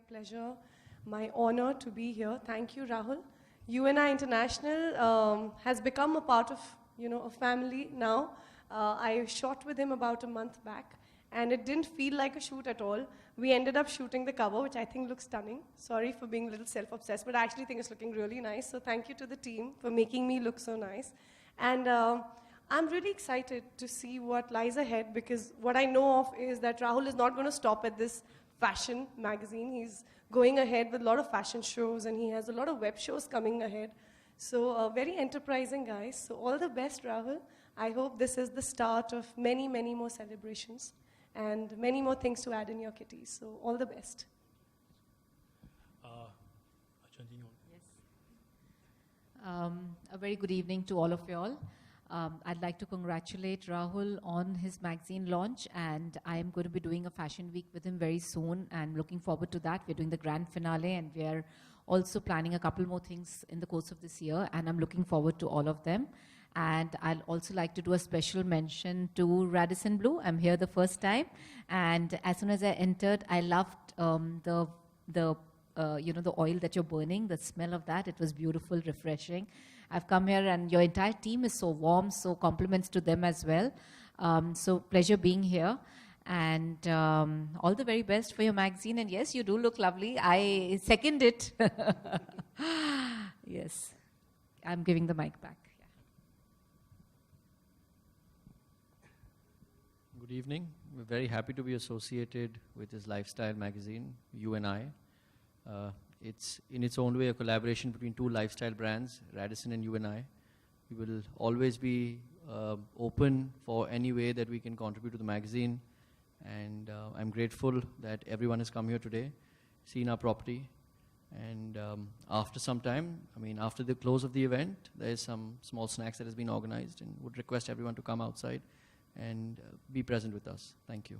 pleasure, my honor to be here. Thank you, Rahul. UNI International has become a part of, a family now. I shot with him about a month back, and it didn't feel like a shoot at all. We ended up shooting the cover, which I think looks stunning. Sorry for being a little self-obsessed, but I actually think it's looking really nice. So thank you to the team for making me look so nice. And I'm really excited to see what lies ahead, because what I know of is that Rahul is not going to stop at this fashion magazine. He's going ahead with a lot of fashion shows, and he has a lot of web shows coming ahead. So very enterprising guy. So all the best, Rahul. I hope this is the start of many, many more celebrations and many more things to add in your kitty. So all the best. Yes. A very good evening to all of you all. I'd like to congratulate Rahul on his magazine launch, and I am going to be doing a fashion week with him very soon, and looking forward to that. We're doing the grand finale, and we are also planning a couple more things in the course of this year, and I'm looking forward to all of them. And I'd also like to do a special mention to Radisson Blu. I'm here the first time, and as soon as I entered, I loved the oil that you're burning, the smell of that. It was beautiful, refreshing. I've come here and your entire team is so warm, so compliments to them as well. So pleasure being here, and all the very best for your magazine. And yes, you do look lovely. I second it. Yes, I'm giving the mic back. Yeah. Good evening. We're very happy to be associated with this lifestyle magazine, UNI. It's in its own way a collaboration between two lifestyle brands, Radisson and UNI. We will always be open for any way that we can contribute to the magazine, and I'm grateful that everyone has come here today, seen our property, and after some time, after the close of the event, there is some small snacks that has been organized, and would request everyone to come outside and be present with us. Thank you.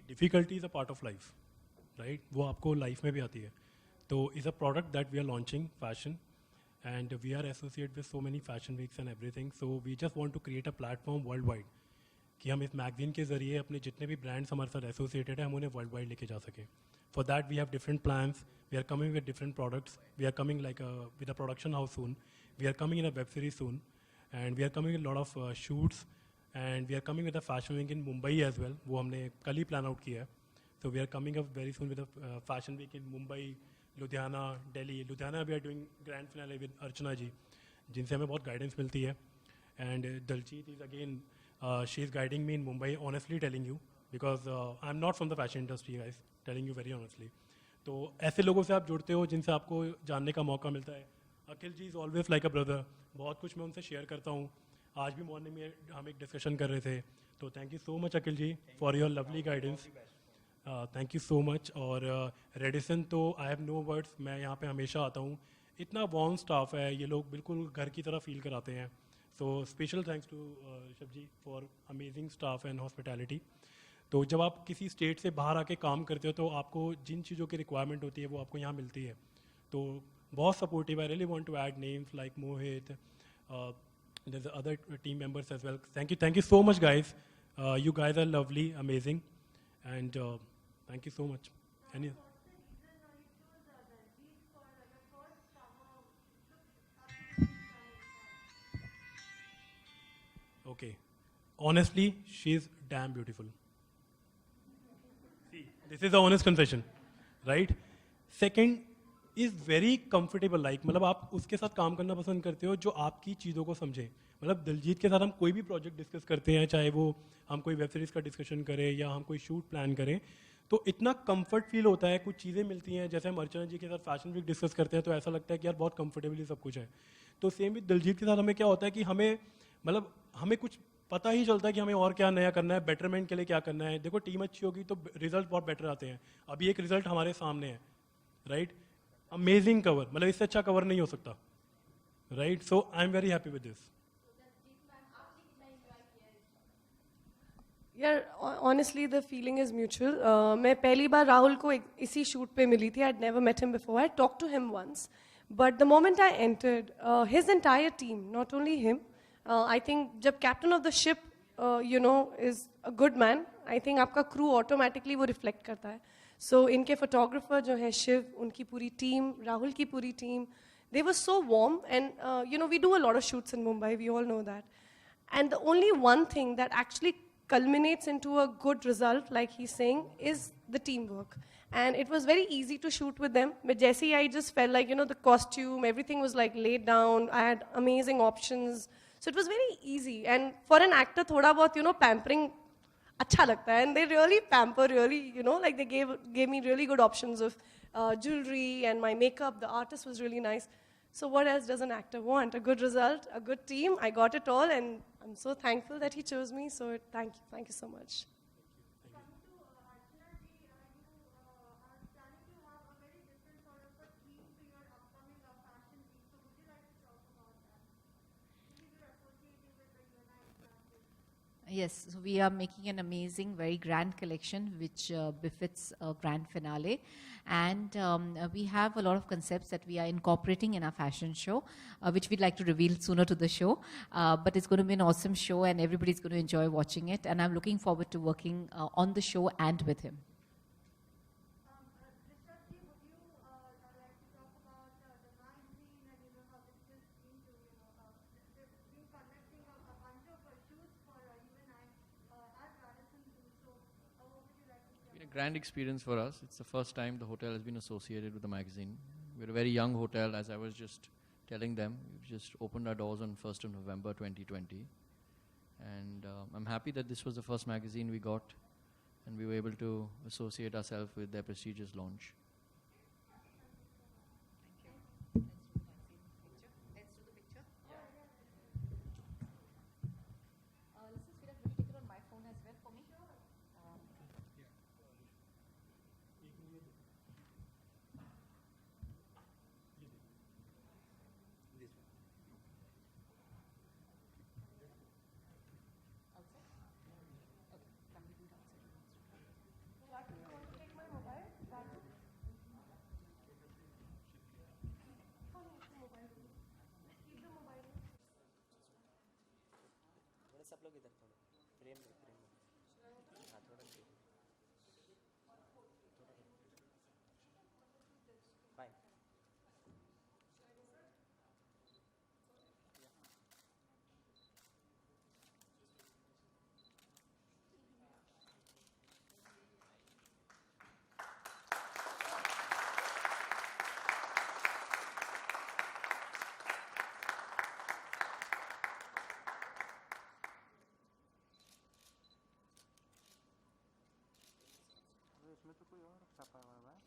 Difficulty is a part of life, right? वो आपको life में भी आती है. तो is a product that we are launching, fashion, and we are associated with so many fashion weeks and everything. So we just want to create a platform worldwide कि हम इस magazine के ज़रिए अपने जितने भी brands हमारे साथ associated हैं हम उन्हें worldwide लेके जा सकें. For that we have different plans. We are coming with different products. We are coming with a production house soon. We are coming in a web series soon, and we are coming with a lot of shoots. And we are coming with a fashion week in Mumbai as well. वो हमने कल ही plan out किया है. So we are coming up very soon with a fashion week in Mumbai, Ludhiana, Delhi. Ludhiana we are doing grand finale with Archana ji, जिनसे हमें बहुत guidance मिलती है. And Daljeet is again, she is guiding me in Mumbai. Honestly telling you, because I'm not from the fashion industry, guys. Telling you very honestly. तो ऐसे लोगों से आप जुड़ते हो जिनसे आपको जानने का मौका मिलता है. अखिल जी is always like a brother. बहुत कुछ मैं उनसे share करता हूँ. आज भी मॉर्निंग में हम एक डिस्कशन कर रहे थे. तो thank you so much Akhil ji for your lovely guidance. Thank you so much. और रेडिसन तो आई हैव नो वर्ड्स. मैं यहाँ पे हमेशा आता हूँ. इतना वार्म स्टाफ है, ये लोग बिल्कुल घर की तरह फील कराते हैं. So special thanks to Rishabh ji for amazing staff and hospitality. तो जब आप किसी स्टेट से बाहर आके काम करते हो तो आपको जिन चीज़ों की रिक्वायरमेंट होती है वो आपको यहाँ मिलती है. तो बहुत supportive. I really want to add names like Mohit. There's other team members as well. Thank you so much, guys. You guys are lovely, amazing, and thank you so much. Any? Okay. Honestly, she's damn beautiful. See, this is a honest confession, right? Second, is very comfortable. मतलब आप उसके साथ काम करना पसंद करते हो जो आपकी चीज़ों को समझे. मतलब दिलजीत के साथ हम कोई भी प्रोजेक्ट डिस्कस करते हैं, चाहे वो हम कोई वेब सीरीज़ का डिस्कशन करें या हम कोई शूट प्लान करें, तो इतना कंफर्ट फील होता है. कुछ चीज़ें मिलती हैं, जैसे हम अर्चना जी के साथ फैशन वीक डिस्कस करते हैं तो ऐसा लगता है कि यार बहुत कंफर्टेबली सब कुछ है. तो सेम विद दिलजीत के साथ हमें क्या होता है कि हमें कुछ पता ही चलता है कि हमें और क्या नया करना है, बेटरमेंट के लिए क्या करना है. देखो टीम अच्छी होगी तो रिजल्ट बहुत बेटर आते हैं. अभी एक रिजल्ट हमारे सामने है, राइट? Amazing cover. मतलब इससे अच्छा कवर नहीं हो सकता. right? So I'm very happy with this. यार honestly the feeling is mutual मैं पहली बार राहुल को इसी शूट पे मिली थी. I had never met him before. I talk to him once, but the moment I entered his entire team, not only him, I think जब captain of the ship you know is a good man, I think आपका crew automatically वो reflect करता है. सो इनके photographer जो है शिव, उनकी पूरी टीम, राहुल की पूरी team, they were so warm. And you know, we do a lot of shoots in Mumbai, we all know that. And the only one thing that actually culminates into a good result, like he's saying, is the teamwork. And it was very easy to shoot with them. With Jesse, I just felt like, you know, the costume, everything was like laid down. I had amazing options. So it was very easy. And for an actor, thoda bahut, you know, pampering अच्छा लगता है. And they really pamper, really, you know, like they gave me really good options of jewelry and my makeup. The artist was really nice. So what else does an actor want? A good result, a good team. I got it all, and I'm so thankful that he chose me. So thank you so much. Yes, so we are making an amazing, very grand collection which befits a grand finale. And we have a lot of concepts that we are incorporating in our fashion show, which we'd like to reveal sooner to the show. But it's going to be an awesome show and everybody's going to enjoy watching it. And I'm looking forward to working on the show and with him. Been a grand experience for us. It's the first time the hotel has been associated with the magazine. We're a very young hotel, as I was just telling them. We've just opened our doors on 1st of November 2020. And I'm happy that this was the first magazine we got and we were able to associate ourselves with their prestigious launch. सब लोग इधर थोड़ा frame में हाँ थोड़ा fine इसमें तो कोई और छपा हुआ है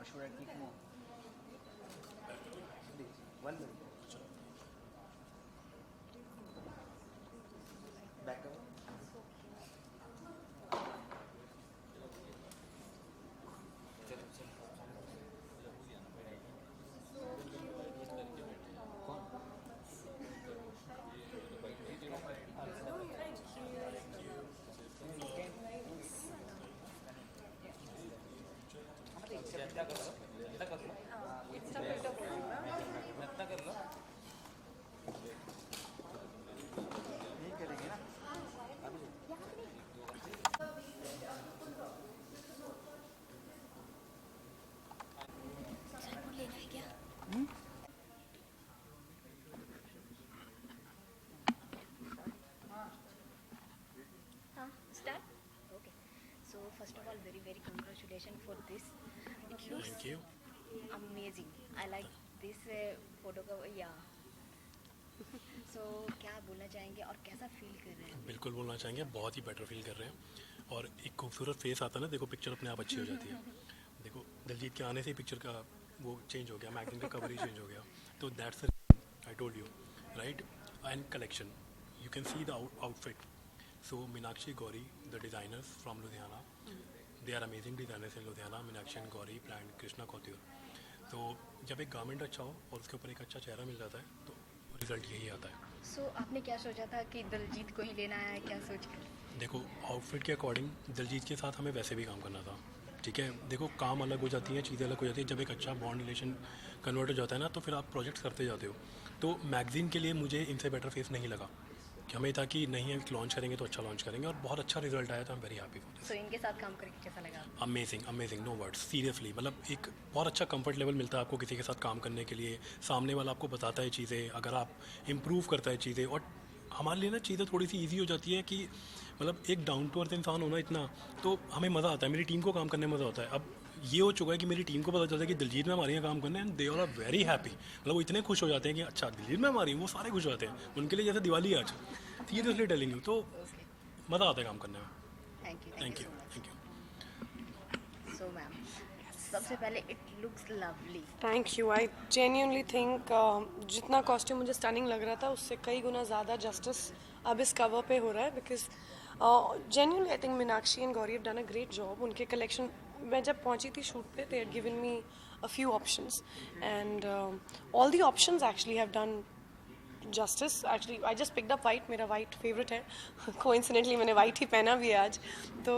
should I click more? Please, 1 minute. Back up. congratulations for this. It looks Thank you. amazing. I like this photo cover. Yeah. So क्या बोलना चाहेंगे और कैसा फील कर रहे हैं? बिल्कुल बोलना चाहेंगे, बहुत ही बेटर फील कर रहे हैं और एक खूबसूरत फेस आता है ना, देखो पिक्चर अपने आप अच्छी हो जाती है. देखो दिलजीत के आने से ही पिक्चर का वो चेंज हो गया, मैगजीन का कवर ही चेंज हो गया. तो that's I told you right. And collection you can see the outfit. So Meenakshi Gauri the designers from Ludhiana, they are amazing designers in Ludhiana. Meenakshi and Gauri plan Krishna couture. तो जब एक गारमेंट अच्छा हो और उसके ऊपर एक अच्छा चेहरा मिल जाता है तो रिजल्ट यही आता है. So आपने क्या सोचा था कि दिलजीत को ही लेना है, क्या सोच कर? देखो आउटफिट के अकॉर्डिंग दिलजीत के साथ हमें वैसे भी काम करना था. ठीक है, देखो काम अलग हो जाती हैं, चीज़ें अलग हो जाती हैं. जब एक अच्छा बॉन्ड रिलेशन कन्वर्ट हो जाता है ना, तो फिर आप प्रोजेक्ट्स करते जाते हो. तो मैगजीन के लिए मुझे इनसे बेटर फेस नहीं लगा कि हमें था कि नहीं हम लॉन्च करेंगे तो अच्छा लॉन्च करेंगे, और बहुत अच्छा रिजल्ट आया था. I am very happy for this. So इनके साथ काम करके कैसा लगा? Amazing amazing, no words, seriously. मतलब एक बहुत अच्छा कंफर्ट लेवल मिलता है आपको किसी के साथ काम करने के लिए. सामने वाला आपको बताता है चीज़ें, अगर आप इम्प्रूव करता है चीज़ें, और हमारे लिए ना चीज़ें थोड़ी सी ईजी हो जाती है कि मतलब एक डाउन टू अर्थ इंसान होना इतना, तो हमें मज़ा आता है. मेरी टीम को काम करने में मज़ा आता है. अब ये हो चुका है कि मेरी टीम को पता चलता है कि दिलजीत में हमारे यहाँ काम करने, and they are very happy. मतलब वो इतने खुश हो जाते हैं कि अच्छा दिलजीत में हमारी, वो सारे खुश हो जाते हैं. उनके लिए जैसे दिवाली है आज, सीरियसली टेलिंग यू. तो मज़ा आता है काम करने में. Thank you. Thank you. Thank you. So ma'am, सबसे पहले it looks lovely. Thank you. I genuinely think जितना कॉस्ट्यूम मुझे स्टनिंग लग रहा था उससे कई गुना ज़्यादा जस्टिस अब इस कवर पे हो रहा है. Because genuinely I think Meenakshi and Gauri have done a great job. उनके कलेक्शन, मैं जब पहुंची थी शूट पे, they had given me a few options, and all the options actually have done justice. Actually I just picked up white, मेरा white favorite है. Coincidentally मैंने white ही पहना भी है आज. तो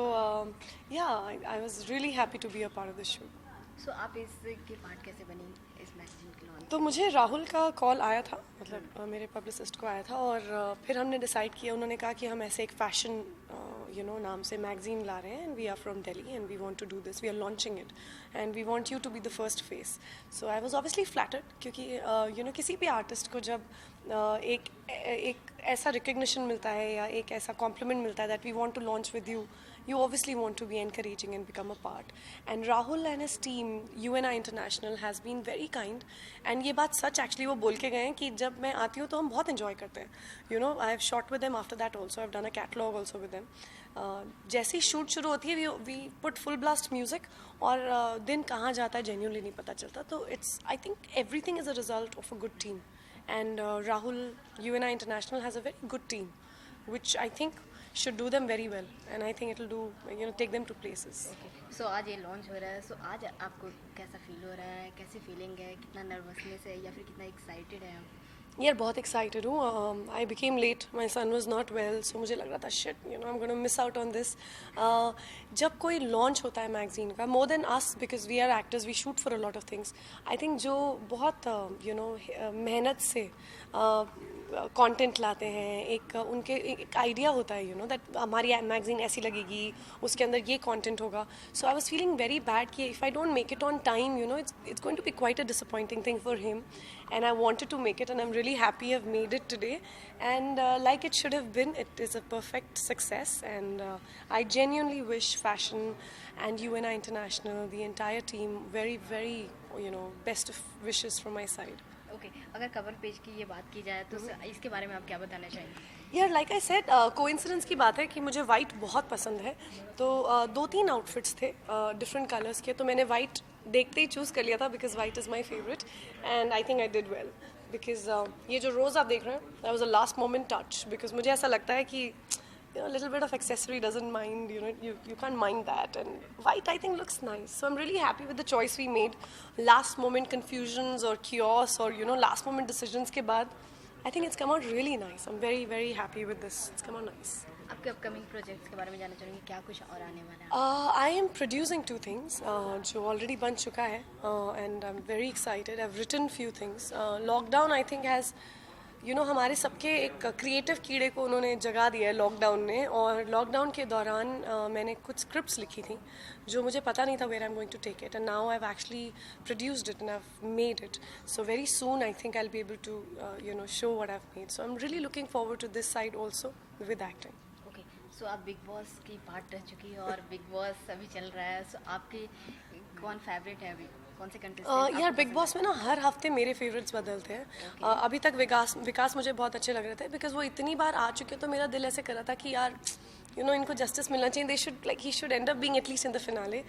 yeah, I was really happy to be a part of this shoot. सो आप इसके पार्ट कैसे बनी इस मैगजीन के लॉन्च? तो मुझे राहुल का कॉल आया था, मतलब मेरे पब्लिसिस्ट को आया था, और फिर हमने डिसाइड किया. उन्होंने कहा कि हम ऐसे एक फैशन नाम से मैगजीन ला रहे हैं, and we are from Delhi and we want to do this, we are launching it and we want you to be the first face. So I was obviously flattered, क्योंकि किसी भी आर्टिस्ट को जब एक ऐसा रिकग्निशन मिलता है या एक ऐसा कॉम्प्लीमेंट मिलता है that we want to launch with you, you obviously want to be encouraging and become a part. And Rahul and his team, UNI International, has been very kind. And ये बात सच actually वो बोल के गए हैं कि जब मैं आती हूँ तो हम बहुत enjoy करते हैं. I have shot with them after that also. I've done a catalog also with them. जैसे ही शूट शुरू होती है we put full blast music, और दिन कहाँ जाता है genuinely नहीं पता चलता. तो I think everything is a result of a good team. And Rahul, UNI International has a very good team, which I think should do them very well, and I think it'll do, take them to places. सो आज ये launch हो रहा है, सो आज आपको कैसा feel हो रहा है, कैसी फीलिंग है, कितना नर्वसनेस है या फिर कितना एक्साइटेड है? यार बहुत एक्साइटेड हूँ. I became late, my son was not well, so मुझे लग रहा था shit, I am gonna miss out on this. जब कोई लॉन्च होता है मैगजीन का, more than us, because we are actors, we shoot for a lot of things. I think जो बहुत मेहनत से कंटेंट लाते हैं, एक उनके एक आइडिया होता है दैट हमारी मैगजीन ऐसी लगेगी, उसके अंदर ये कंटेंट होगा. So I was feeling very bad कि if I don't make it on time, it's going to be quite a disappointing thing for him, and I wanted to make it, and I'm really happy I've made it today, and like it should have been, it is a perfect success, and I genuinely wish Fashion and UNI International, the entire team, very very best of wishes from my side. Okay, अगर cover page की ये बात की जाए तो इसके बारे में आप क्या बताना चाहेंगे? यार लाइक आई सेड, कोइंसिडेंस की बात है कि मुझे वाइट बहुत पसंद है. तो 2-3 आउटफिट्स थे डिफरेंट कलर्स के, तो मैंने वाइट देखते ही चूज़ कर लिया था because white is my favourite, and I think I did well. Because ये जो रोज़ आप देख रहे हैं, that was a last moment touch, because मुझे ऐसा लगता है कि a little bit of accessory doesn't mind, you can't mind that, and white I think looks nice. So I'm really happy with the choice we made. Last moment confusions or chaos or last moment decisions के बाद, I think it's come out really nice. I'm very very happy with this. It's come out nice. आपके upcoming projects के बारे में जानना चाहूँगी, क्या कुछ और आने वाला है? I am producing 2 things जो already बन चुका है, and I'm very excited. I've written few things. Lockdown I think has हमारे सबके एक क्रिएटिव कीड़े को उन्होंने जगा दिया है लॉकडाउन ने, और लॉकडाउन के दौरान मैंने कुछ स्क्रिप्ट्स लिखी थी जो मुझे पता नहीं था where I am going to take it, and now I have actually produced it and I have made it. So very soon I think I will be able to show what I have made. So I am really looking forward to this side also with acting. Okay, so आप Bigg boss की part रह चुकी है और big boss अभी चल रहा है, सो आपकी कौन फेवरेट है अभी, कौन से कंटेस्टेंट? यार बिग बॉस में ना हर हफ्ते मेरे फेवरेट्स बदलते हैं। अभी तक विकास मुझे बहुत अच्छे लग रहे थे बिकॉज वो इतनी बार आ चुके तो मेरा दिल ऐसे कर रहा था कि यार इनको जस्टिस मिलना चाहिए, they should like he should and up being at least in the finale.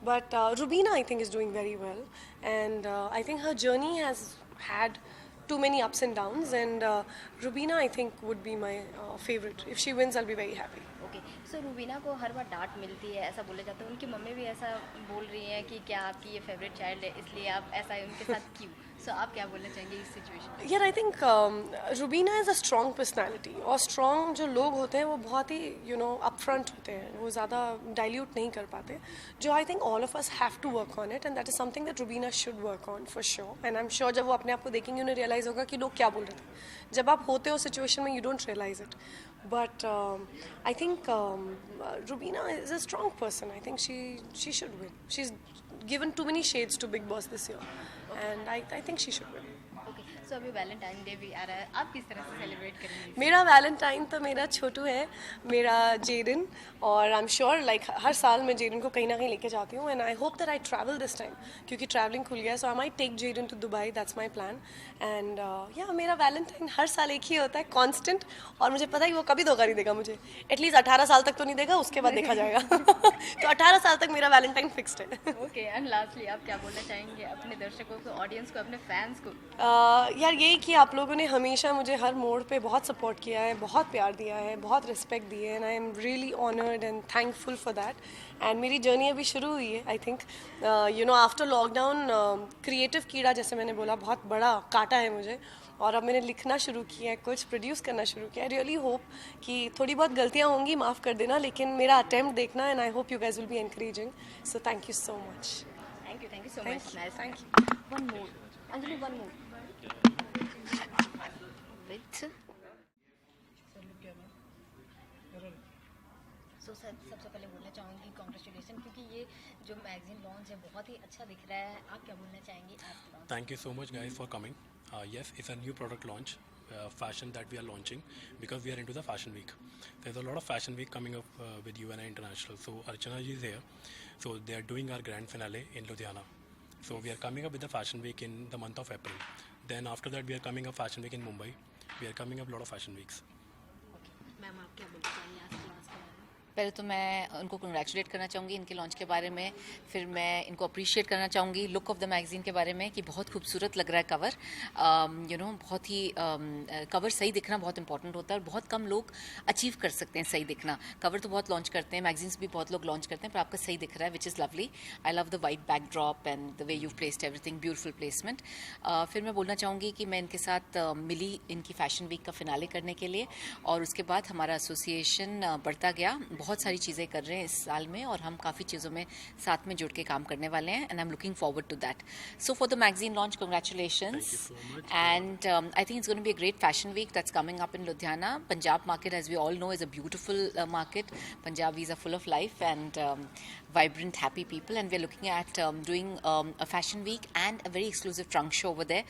But Rubina I think is doing very well and I think her journey has had too many ups and downs, and Rubina I think would be my favorite. If she wins I'll be very happy. Okay, so Rubina को हर बार डांट मिलती है ऐसा बोला जाता है, उनकी मम्मी भी ऐसा बोल रही हैं कि क्या आपकी ये फेवरेट चाइल्ड है इसलिए आप ऐसा है उनके साथ क्यों? सो आप क्या बोलना चाहेंगे इस सिचुएशन? यार I think Rubina is a strong personality, और स्ट्रॉन्ग जो लोग होते हैं वो बहुत ही अपफ्रंट होते हैं, वो ज़्यादा डाइल्यूट नहीं कर पाते, जो I think all of us have to work on it, and that is something that Rubina should work on for sure. And I am sure जब वो अपने आप को देखेंगे उन्हें रियलाइज़ होगा कि लोग क्या बोल रहे थे। जब आप होते हो सिचुएशन में you don't realise it, but I think Rubina is a strong person. I think she should win. She's given too many shades to Big Boss this year, and I think she should win. Okay, so अभी Valentine day भी आ रहा है, आप किस तरह से celebrate करेंगे? मेरा वैलेंटाइन तो मेरा छोटू है, मेरा जेडन, और आई एम श्योर लाइक हर साल मैं जेडन को कहीं ना कहीं लेके जाती हूँ, and I hope that I travel this time क्योंकि ट्रैवलिंग खुल गया, so I might take Jaden to Dubai, that's my plan. And या मेरा वैलेंटाइन हर साल एक ही होता है, कॉन्स्टेंट, और मुझे पता है कि वो कभी धोखा नहीं देगा मुझे, एटलीस्ट 18 साल तक तो नहीं देगा, उसके बाद देखा जाएगा। तो 18 साल तक मेरा वैलेंटाइन फिक्स्ड है। ओके, एंड लास्टली आप क्या बोलना चाहेंगे अपने दर्शकों को, ऑडियंस को, अपने फैंस को? यार यही कि आप लोगों ने हमेशा मुझे हर मोड़ पे बहुत सपोर्ट किया है, बहुत प्यार दिया है, बहुत रिस्पेक्ट दी है, and I am really honoured and thankful for that. And मेरी जर्नी अभी शुरू हुई है, I think after lockdown creative कीड़ा जैसे मैंने बोला बहुत बड़ा काटा है मुझे, और अब मैंने लिखना शुरू किया है, कुछ प्रोड्यूस करना शुरू किया है। रियली होप कि थोड़ी बहुत गलतियाँ होंगी, माफ़ कर देना, लेकिन मेरा अटेम्प्ट देखना, and I hope you guys will be encouraging, so thank you so much. Thank you so much. Nice, thank you. One more Anjali, one more with. So sir, सबसे पहले बोलना चाहूँगी कॉन्ग्रेचुलेसन, क्योंकि ये जो मैगजीन लॉन्च है बहुत ही अच्छा दिख रहा है, आप क्या बोलना चाहेंगे? Thank you so much guys for coming. Yes, it's a new product launch, fashion that we are launching because we are into the fashion week. There's a lot of fashion week coming up with UNI International. So Archana ji is here. So they are doing our grand finale in Ludhiana. So we are coming up with the fashion week in the month of April. Then after that we are coming up fashion week in Mumbai. We are coming up a lot of fashion weeks. Ma'am आप क्या बोलना चाहेंगे आज के launch के बारे में? पहले तो मैं उनको कंग्रेचुलेट करना चाहूँगी इनके लॉन्च के बारे में, फिर मैं इनको अप्रिशिएट करना चाहूँगी लुक ऑफ द मैगज़ीन के बारे में कि बहुत खूबसूरत लग रहा है कवर, बहुत ही कवर सही दिखना बहुत इंपॉर्टेंट होता है, और बहुत कम लोग अचीव कर सकते हैं सही दिखना। कवर तो बहुत लॉन्च करते हैं, मैगजीन्स भी बहुत लोग लॉन्च करते हैं, पर आपका सही दिख रहा है, which is lovely. I love the white backdrop and the way you placed everything, beautiful placement. फिर मैं बोलना चाहूँगी कि मैं इनके साथ मिली इनकी फैशन वीक का फिनाले करने के लिए, और उसके बाद हमारा एसोसिएशन बढ़ता गया, बहुत सारी चीज़ें कर रहे हैं इस साल में, और हम काफ़ी चीज़ों में साथ में जुड़ के काम करने वाले हैं, and I am looking forward to that. So for the magazine launch, congratulations, and I think it's going to be a great fashion week that's coming up in Ludhiana. Punjab market, as we all know, is a beautiful market. Punjabis are full of life and vibrant, happy people, and we're looking at doing a fashion week and a very exclusive trunk show over there.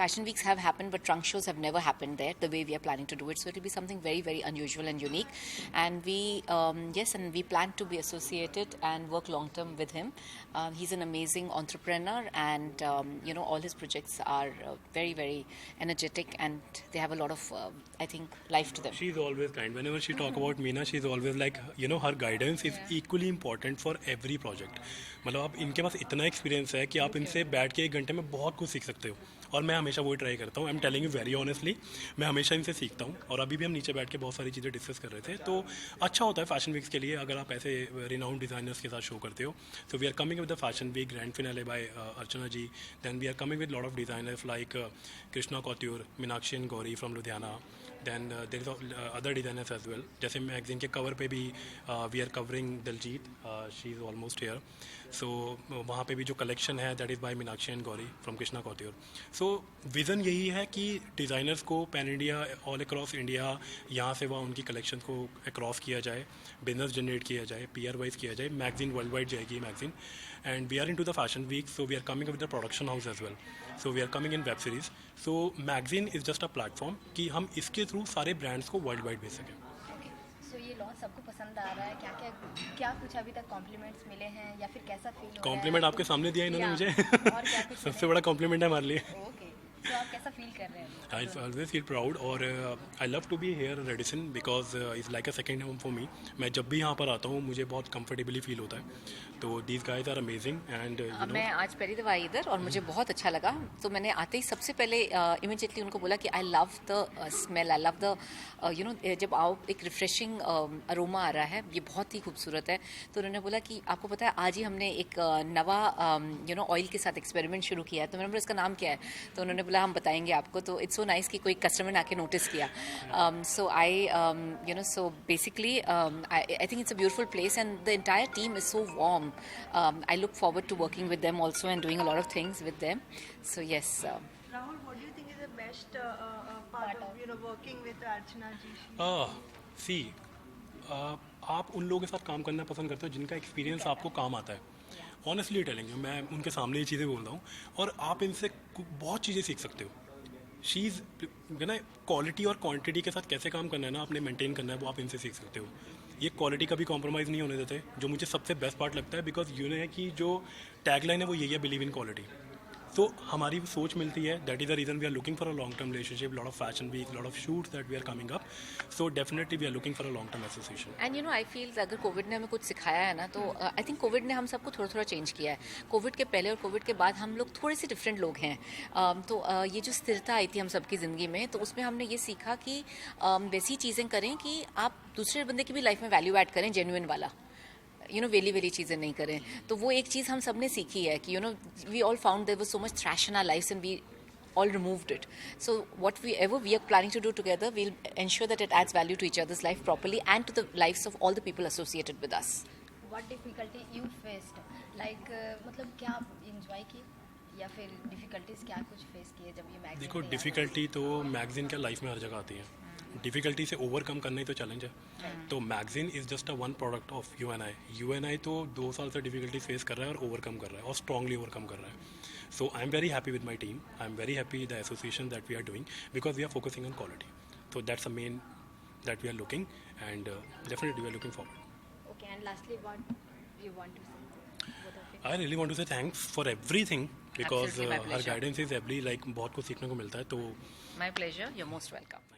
Fashion weeks have happened, but trunk shows have never happened there the way we are planning to do it. So it will be something very, very unusual and unique. And we plan to be associated and work long term with him. He's an amazing entrepreneur, and all his projects are very, very energetic, and they have a lot of I think life to them. She's always kind. Whenever she talk about Meena, she's always like, her guidance is equally important for every project. मतलब आप इनके पास इतना experience है कि आप इनसे बैठ के 1 घंटे में बहुत कुछ सीख सकते हो, और मैं हमेशा वही ट्राई करता हूँ। I am telling you very honestly, मैं हमेशा इनसे सीखता हूँ, और अभी भी हम नीचे बैठ के बहुत सारी चीज़ें डिस्कस कर रहे थे। तो अच्छा होता है फैशन वीक्स के लिए अगर आप ऐसे रिनाउंड डिज़ाइनर्स के साथ शो करते हो। So we are coming with the fashion week grand finale by Archana ji, then we are coming with lot of designers like Krishna couture, Meenakshi and Gauri from Ludhiana, then there is other designers as well. जैसे magazine के cover पे भी we are covering Diljit, she is almost here. So वहाँ पे भी जो collection है that is by Meenakshi and Gauri from Krishna couture. So vision यही है कि डिज़ाइनर्स को pan India, all across India, यहाँ से वहाँ उनकी कलेक्शन को अक्रॉस किया जाए, बिजनेस जनरेट किया जाए, PR वाइज किया जाए, मैगजीन वर्ल्ड वाइड जाएगी magazine, and we are in to the fashion week, so we are coming with the production house as well, so we are coming in web series. So magazine is just a platform कि हम इसके through सारे brands को world wide भेज सकें। Okay, सो ये launch सबको पसंद आ रहा है, क्या कुछ अभी तक कॉम्प्लीमेंट्स मिले हैं या फिर कैसा फील हो रहा है? कॉम्प्लीमेंट आपके सामने दिया इन्होंने या, मुझे और क्या कुछ सबसे बड़ा कॉम्प्लीमेंट है हमारे लिए। ओके, तो आप कैसा फील कर रहे हैं? I always feel proud और I love to be here Radisson because it's like a second home for me. मैं जब भी यहाँ पर आता हूँ मुझे बहुत comfortably feel होता है, तो these guys are amazing and you know. मैं आज पहली दफ़ा आई इधर और मुझे बहुत अच्छा लगा, तो मैंने आते ही सबसे पहले इमीडिएटली उनको बोला कि I love the smell, I love the जब आओ एक रिफ्रेशिंग अरोमा आ रहा है, ये बहुत ही खूबसूरत है। तो उन्होंने बोला कि आपको पता है आज ही हमने एक नवा ऑयल के साथ एक्सपेरिमेंट शुरू किया है, तो मैंने बोला इसका नाम क्या है, तो उन्होंने बोला हम बताएंगे आपको। तो इट्स सो नाइस कि कोई कस्टमर ने आके नोटिस किया। So I so basically I think it's a beautiful place and the entire team is so warm. I look forward to working with them also and doing a lot of things with them. So yes. Rahul, what do you think is the best part of working with Archana ji? सी आप उन लोगों के साथ काम करना पसंद करते हो जिनका एक्सपीरियंस आपको काम आता है। ऑनेस्टली टेलिंग यू, मैं उनके सामने ये चीज़ें बोल रहा हूँ और आप इनसे बहुत चीज़ें सीख सकते हो। शीज़ ना क्वालिटी और क्वांटिटी के साथ कैसे काम करना है ना आपने मेंटेन करना है, वो आप इनसे सीख सकते हो। ये क्वालिटी कभी कॉम्प्रोमाइज़ नहीं होने देते, जो मुझे सबसे बेस्ट पार्ट लगता है, बिकॉज यू नो है कि जो टैगलाइन है वो यही है, बिलीव इन क्वालिटी। तो हमारी सोच मिलती है, that is the reason we are looking for a long term relationship, lot of fashion week, lot of shoots that we are coming up, so definitely we are looking for a long term association. And I feel अगर COVID ने हमें कुछ सिखाया है ना, तो I think Covid ने हम सबको थोड़ा थोड़ा चेंज किया है। कोविड के पहले और कोविड के बाद हम लोग थोड़े से डिफरेंट लोग हैं। तो ये जो स्थिरता आई थी हम सबकी ज़िंदगी में, तो उसमें हमने ये सीखा कि वैसी चीज़ें करें कि आप दूसरे बंदे की भी लाइफ में वैल्यू ऐड करें, जेन्युइन वाला, वेली चीज़ें नहीं करें। तो वो एक चीज़ हम सब ने सीखी है कि we all found there was so much thrash in our lives and we all removed it. So whatever we are planning to do together, we'll ensure that it adds value to each other's life properly and to the lives of all the people associated with us. What difficulty you faced? Like मतलब क्या enjoy किए या फिर difficulties क्या कुछ face किए जब ये मैगजीन? देखो डिफ़िकल्टी तो मैगजीन क्या लाइफ में हर जगह आती है, डिफ़िकल्टी से ओवरकम करना ही तो चैलेंज है। तो magazine is just a one product of UNI तो 2 साल से डिफ़िकल्टी फेस कर रहा है और ओवरकम कर रहा है और स्ट्रांगली ओवरकम कर रहा है। So I am very happy with my team, I am very happy the association that we are doing, because we are focusing on quality. So that's the main that we are looking, and definitely we are looking forward. Okay, and lastly, what you want to say? Both of you. I really want to say thanks for everything because Absolutely, my her pleasure. guidance is every like बहुत कुछ सीखने को मिलता है, तो My pleasure. You're most welcome.